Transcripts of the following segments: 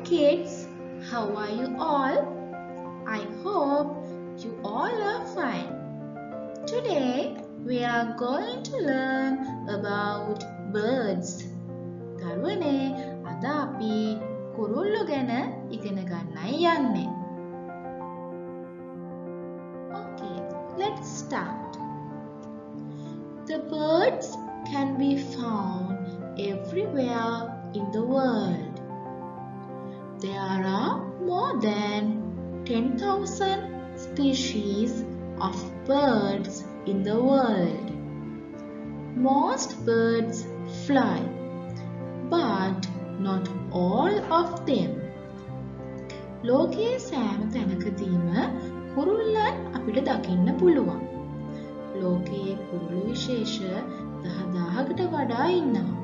kids, how are you all? I hope you all are fine. Today we are going to learn about birds. දරුවනේ අද අපි කුරුල්ලෝ ගැන ඉගෙන ගන්නයි යන්නේ. Okay, let's start. The birds can be found everywhere in the world. There are more than 10,000 species of birds in the world. Most birds fly, but not all of them. ලෝකයේ සෑම තැනකදීම කුරුල්ලන් අපිට දකින්න පුළුවන්. ලෝකයේ කුරුළු විශේෂ 10,000කට වඩා ඉන්නවා.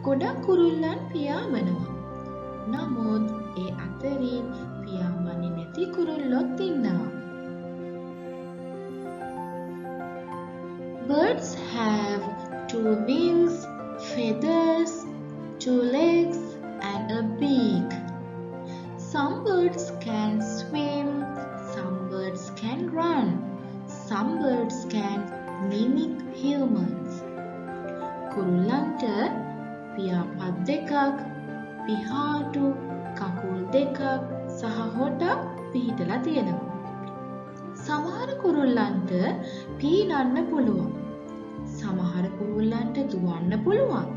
ගොඩක් කුරුල්ලන් පියාඹනවා. නමුත් ඒ අතරින් පියාඹන්නේ නැති කුරුල්ලොත් ඉන්නවා. Birds have 2 wings, feathers, 2 legs and a beak. Some birds can swim, some birds can run, some birds can mimic humans. කුරුල්ලන්ට පියාපත් දෙකක්, පිහාටු, කකුල් දෙකක් සහ හොටක් පිහිටලා තියෙනවා. සමහර කුරුල්ලන්ට පීනන්න පුළුවන්. සමහර කුරුල්ලන්ට දුවන්න පුළුවන්.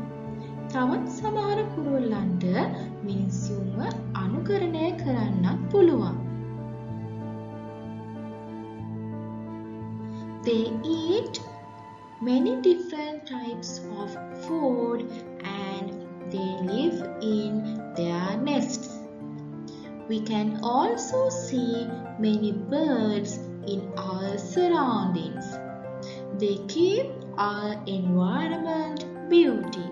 තවත් සමහර කුරුල්ලන්ට මිනිස්සුන්ව අනුකරණය කරන්නත් පුළුවන්. They eat many different types of food and they live in their nests. We can also see many birds in our surroundings. They keep our environment beauty.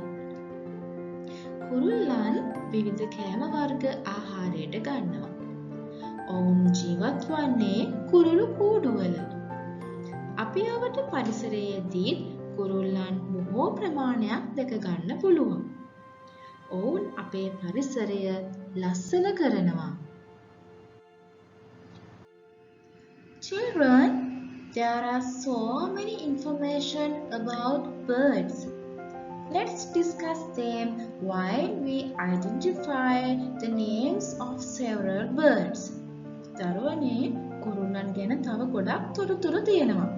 කුරුල්ලන් විවිධ කෑම වර්ග ආහාරයට ගන්නවා. ඔවුන් ජීවත් වන්නේ කුරුළු කූඩුවල. අපි අවට පරිසරයේදී කුරුල්ලන් බොහෝ ප්‍රමාණයක් දැක ගන්න පුළුවන්. ඔවුන් අපේ පරිසරය ලස්සන කරනවා. Children, there are so many information about birds. Let's discuss them while we identify the names of several birds. දරුවනේ කුරුල්ලන් ගැන තව ගොඩක් තොරතුරු තියෙනවා.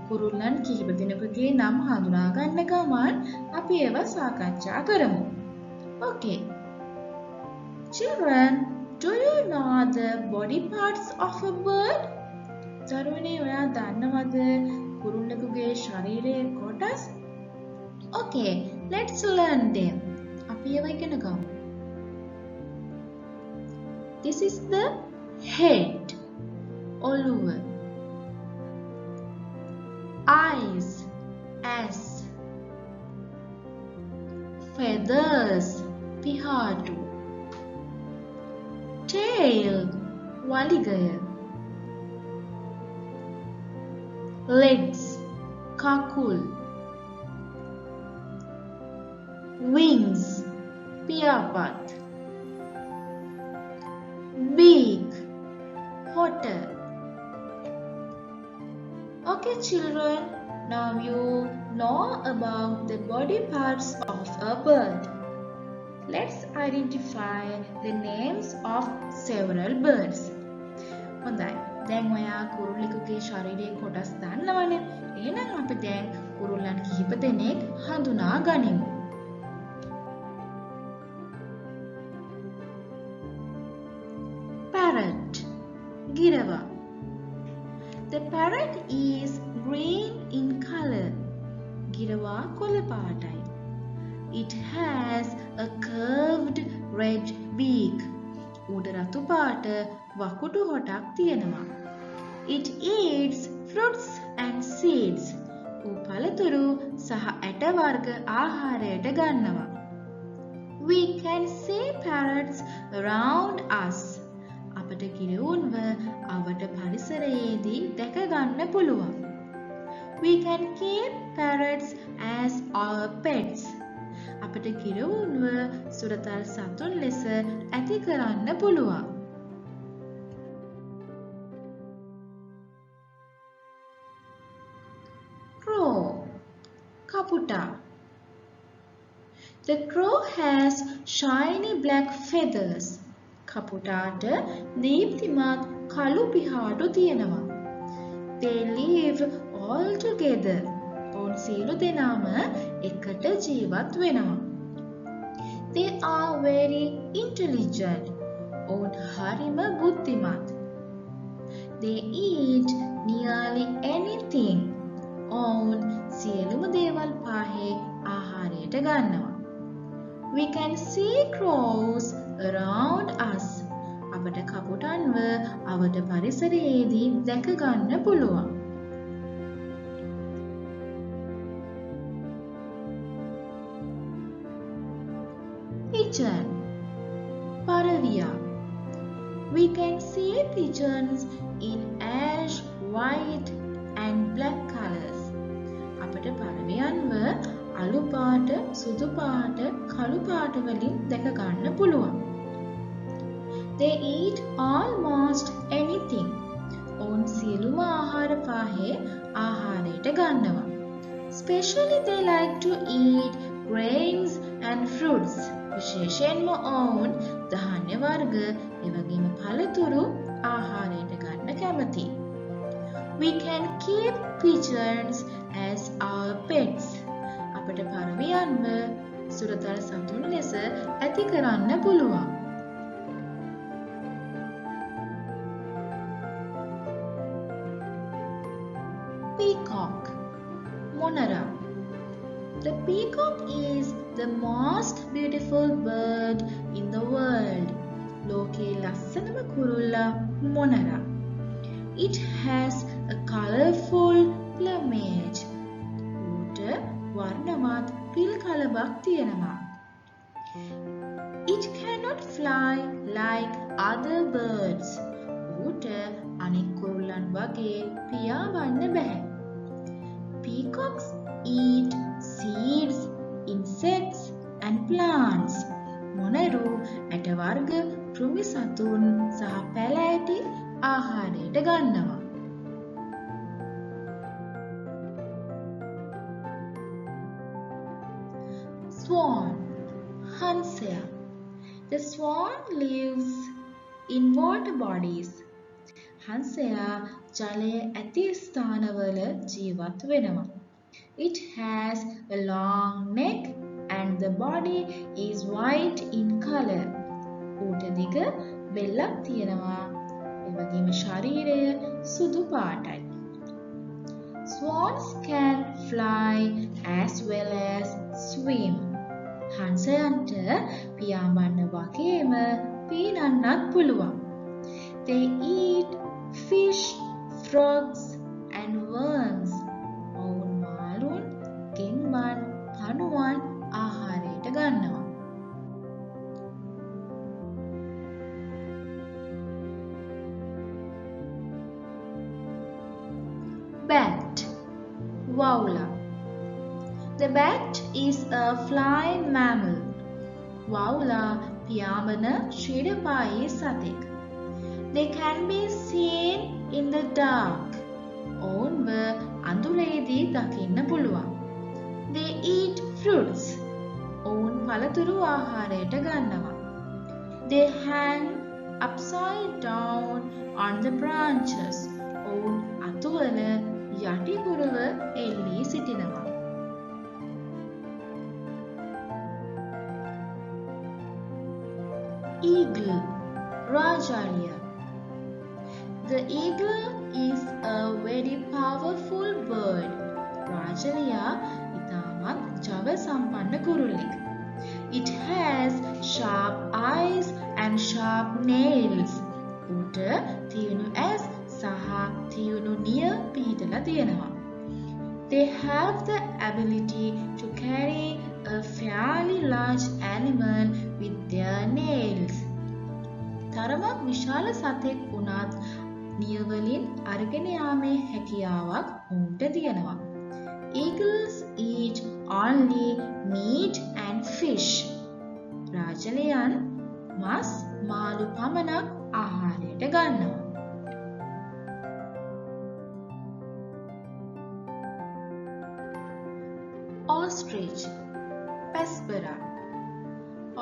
කුරුල්ලන් කිහිප දෙනෙකුගේ නම් හඳුනා ගන්න ගමන් අපි ඒවා සාකච්ඡා කරමු. Okay. Children, do you know the body parts of a bird? දරුවනේ ඔයා දන්නවද කුරුල්ලෙකුගේ ශරීරයේ කොටස්? Okay, let's learn them. අපි ඒවා ඉගෙන ගමු. This is the head. ඔළුව. Eyes. S. Feathers. පිහාටු. Tail. වලිගය. Legs. කකුල්. Wings. පියාපත්. Beak. හොට. Okay children, now you know about the body parts of a bird. Let's identify the names of several birds. හොඳයි. දැන් ඔයා කුරුල්ලෙකුගේ ශරීරයේ කොටස් දන්නවනේ. එහෙනම් අපි දැන් කුරුල්ලන් කිහිප දෙනෙක් හඳුනා ගනිමු. Parrot. ගිරවා. The parrot is green in color. ගිරවා කොළ පාටයි. It has a curved red beak. උඩ රතු පාට වකුඩු හොටක් තියෙනවා. It eats fruits and seeds. ඌ පළතුරු සහ ඇට වර්ග ආහාරයට ගන්නවා. We can see parrots around us. අපට ගිරවුන්ව අවට පරිසරයේදී දැක ගන්න පුළුවන්. We can keep parrots as our pets. අප අපට කිරවුන්ව සුරතල් සතුන් ලෙස ඇති කරන්න පුළුවන්. Crow, kaputa. The crow has shiny black feathers. කපුටාට දීප්තිමත් කළු පිහාටු තියෙනවා. They live all together. ඔවුන් සියලු දෙනාම එකට ජීවත් වෙනවා. They are very intelligent. ඔවුන් හරිම බුද්ධිමත්. They eat nearly anything. ඔවුන් සියලුම දේවල් පාහේ ආහාරයට ගන්නවා. We can see crows around us. අපට කපුටන්ව අවට පරිසරයේදී දැක ගන්න පුළුවන්. Pigeon, Paravia. We can see pigeons in ash, white and black colors. අපට පරවියන්ව අලු පාට, සුදු පාට, කළු පාට වලින් දැක ගන්න පුළුවන්. They eat almost anything. ඔවුන් සියලුම ආහාර පාහේ ආහාරයට ගන්නවා. Especially they like to eat grains and fruits. විශේෂයෙන්ම ඔවුන් ධාන්‍ය වර්ග, එවැගේම පළතුරු ආහාරයට ගන්න කැමතියි. We can keep pigeons as our pets. අපට පරවියන්ව සුරතල් සතුන් ලෙස ඇති කරන්න පුළුවන්. Peacock, Monara. The peacock is the most beautiful bird in the world. ලෝකේ ලස්සනම කුරුල්ලා මොනරා. It has a colorful plumage. ඌට වර්ණවත් පිල් කලබක් තියෙනවා. It cannot fly like other birds. ඌට අනෙක් කුරුල්ලන් වගේ පියාඹන්න බෑ. Peacocks eat seeds, insects and plants. මොනරු ඇට වර්ග, කෘමි සතුන් සහ පැල ඇටි ආහාරයට ගන්නවා. Swan, Hansea. The swan lives in water bodies. Hansea ජලය ඇති ස්ථානවල ජීවත් වෙනවා. It has a long neck and the body is white in color. ඌට දිග බෙල්ලක් තියෙනවා. ඒ වගේම ශරීරය සුදු පාටයි. Swans can fly as well as swim. හංසයන්ට පියාඹන්න වගේම පීනන්නත් පුළුවන්. They eat fish, frogs and worms. ඔවුන් මාළුන්, ගෙම්බන්, පණුවන් ආහාරයට ගන්නවා. Bat, Waula. The bat is a flying mammal. Waula පියාඹන ක්ෂීරපායී සතෙක්. They can be seen in the dark. ඔවුන්ව අඳුරේදී දකින්න පුළුවන්. They eat fruits. ඔවුන් පළතුරු ආහාරයට ගන්නවා. They hang upside down on the branches. ඔවුන් අතුවල යටිකුරුව එල්ලී සිටිනවා. Eagle, Rajalia. The eagle is a very powerful bird. Rajalia ඉතාමත් ජව සම්පන්න කුරුල්ලෙක්. It has sharp eyes and sharp nails. ඌට තියුණු ඇස් සහ තියුණු නිය පිහිටලා තියෙනවා. They have the ability to carry a fairly large animal with their nails. තරමක් විශාල සතෙක් වුණත් නියවලින් අරගෙන යාමේ හැකියාවක් ඔවුන්ට තියෙනවා. Eagles eat only meat and fish. රාජලයන් මස් මාළු පමණක් ආහාරයට ගන්නවා. Ostrich, Pespera.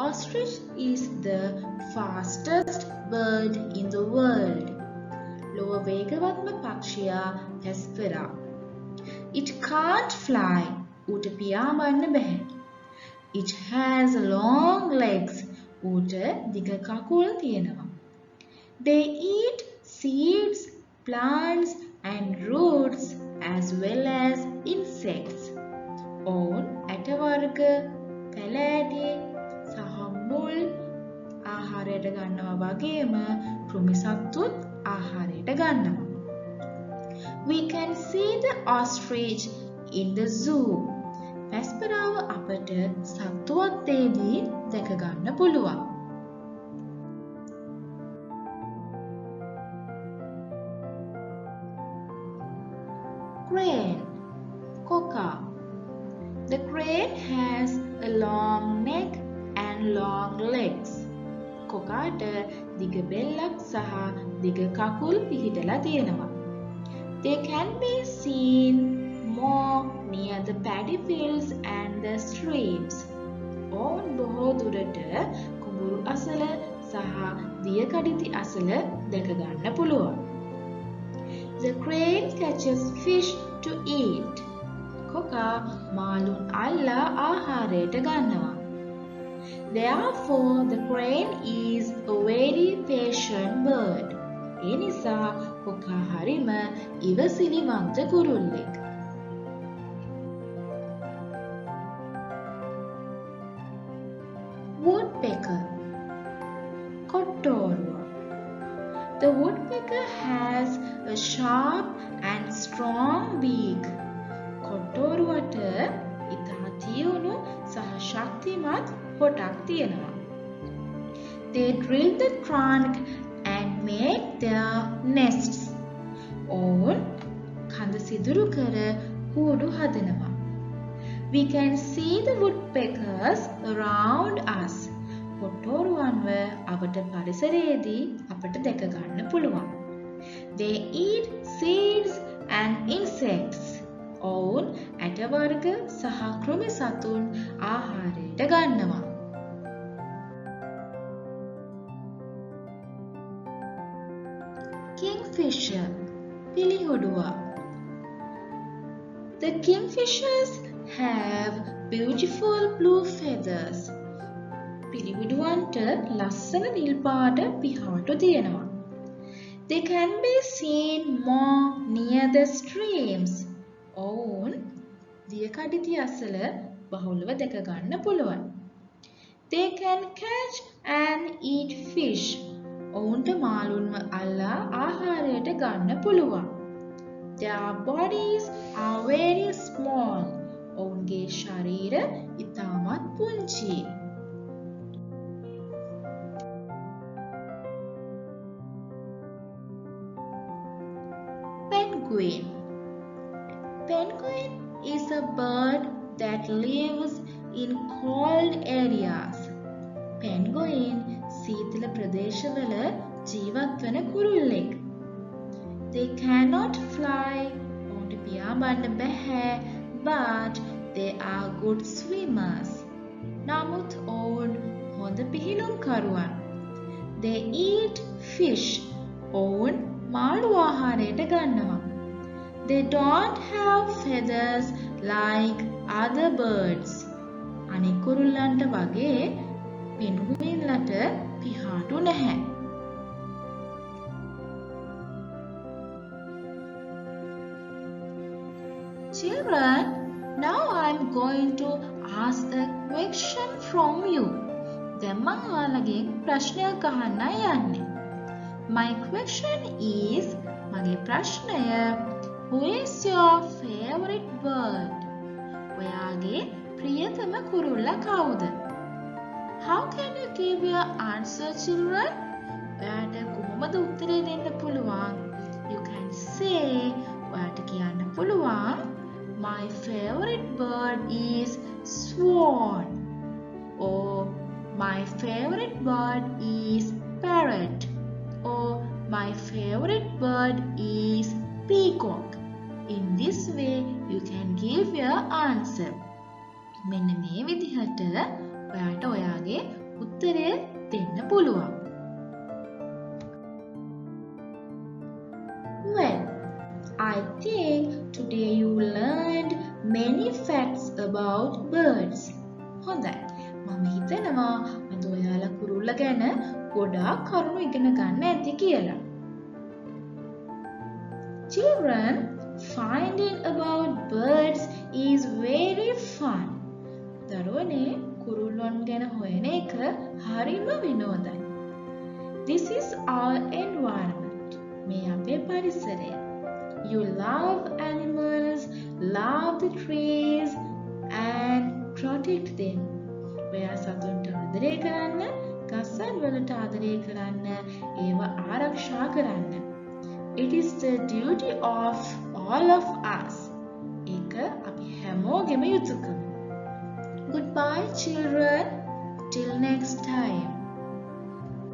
Ostrich is the fastest bird in the world. ලොව වේගවත්ම පක්ෂියා Pespera. It can't fly. ඌට පියාඹන්න බැහැ. It has long legs. ඌට දිග කකුල් තියෙනවා. They eat seeds, plants and roots as well as insects. ඔවුන් ඇට වර්ග, පැලෑටි සහ මුල් ආහාරයට ගන්නවා වගේම කෘමි සත්තුත් ආහාරයට ගන්නවා. We can see the ostrich in the zoo. පැස්පරාව අපට සත්තු වත්තේදී දැක ගන්න පුළුවන්. Crane, Quokka. The crane has a long neck and long legs. කොකාට දිග බෙල්ලක් සහ දිග කකුල් පිහිටලා තියෙනවා. They can be seen more near the paddy fields and the streams. ඔවුන් බොහෝ දුරට කුඹුරු අසල සහ දියකඩිති අසල දැක ගන්න පුළුවන්. The crane catches fish to eat. කොකා මාළුන් අල්ලා ආහාරයට ගන්නවා. Therefore, the crane is a very patient bird. ඒ නිසා කොකා හරිම ඉවසිලිමත් කුරුල්ලෙක්. Woodpecker, කොට්ටෝරුව. The woodpecker has a sharp and strong beak. කොට්ටෝරුවට ඉතා තියුණු සහ ශක්තිමත් හොටක් තියෙනවා. They drill the trunk and make their nests. ඔවුන් කඳ සිදුරු කර කූඩු හදනවා. We can see the woodpeckers around us. කොට්ටෝරුවන්ව අපට පරිසරයේදී අපට දැක ගන්න පුළුවන්. They eat seeds and insects. ඔවුන් ඇට වර්ග සහ කෘමි සතුන් ආහාරයට ගන්නවා. Kingfisher, පිලිහුඩුවා. The kingfishers have beautiful blue feathers. පිලිහුඩුවන්ට ලස්සන නිල් පාට පිහාටු තියෙනවා. They can be seen more near the streams. ඔවුන් දියකඩිති අසල බහුලව දැක ගන්න පුළුවන්. They can catch and eat fish. ඔවුන්ට මාළුන්ව අල්ලා ආහාරයට ගන්න පුළුවන්. Their bodies are very small. ඔවුන්ගේ ශරීර ඉතාමත් පුංචි. Penguin. Penguin is a bird that lives in cold areas. Penguin සීතල ප්‍රදේශවල ජීවත් වන කුරුල්ලෙක්. They cannot fly. ඔවුන්ට පියාඹන්න බැහැ, but they are good swimmers. නමුත් ඔවුන් හොඳ පිහිනුම්කරුවන්. They eat fish. ඔවුන් මාළු ආහාරයට ගන්නවා. They don't have feathers like other birds. අනෙක් කුරුල්ලන්ට වගේ පෙන්ගුයින්ලට පිහාටු නැහැ. Children, now I'm going to ask a question from you. දැන් මම ඔයාලගෙන් ප්‍රශ්නයක් අහන්නයි යන්නේ. My question is, මගේ ප්‍රශ්නය, who is your favorite bird? ඔයාගේ ප්‍රියතම කුරුල්ල කවුද? How can you give your answer, children? ඔයාට කොහොමද උත්තරේ දෙන්න පුළුවන්? You can say, ඔයාට කියන්න පුළුවන්, my favorite bird is Swan. Or my favorite bird is Parrot. Or my favorite bird is Peacock. In this way, you can give your answer. මෙන්න මේ විදිහට ඔයාට ඔයාගේ උත්තරය දෙන්න පුළුවන්. Well, I think today you learned many facts about birds. හොඳයි. මම හිතනවා අද ඔයාලා කුරුල්ල ගැන ගොඩාක් කරුණු ඉගෙන ගන්න ඇති කියලා. Children, finding about birds is very fun. දරුවනේ කුරුල්ලන් ගැන හොයන එක හරිම විනෝදයි. This is our environment. මේ අපේ පරිසරය. You love animals, love the trees and protect them. ඔයා සතුන්ට ආදරය කරන්න, ගස්වැල් වලට ආදරය කරන්න, ඒවා ආරක්ෂා කරන්න. It is the duty of all of us. ඒක අපි හැමෝගෙම යුතුකම. Goodbye children. Till next time.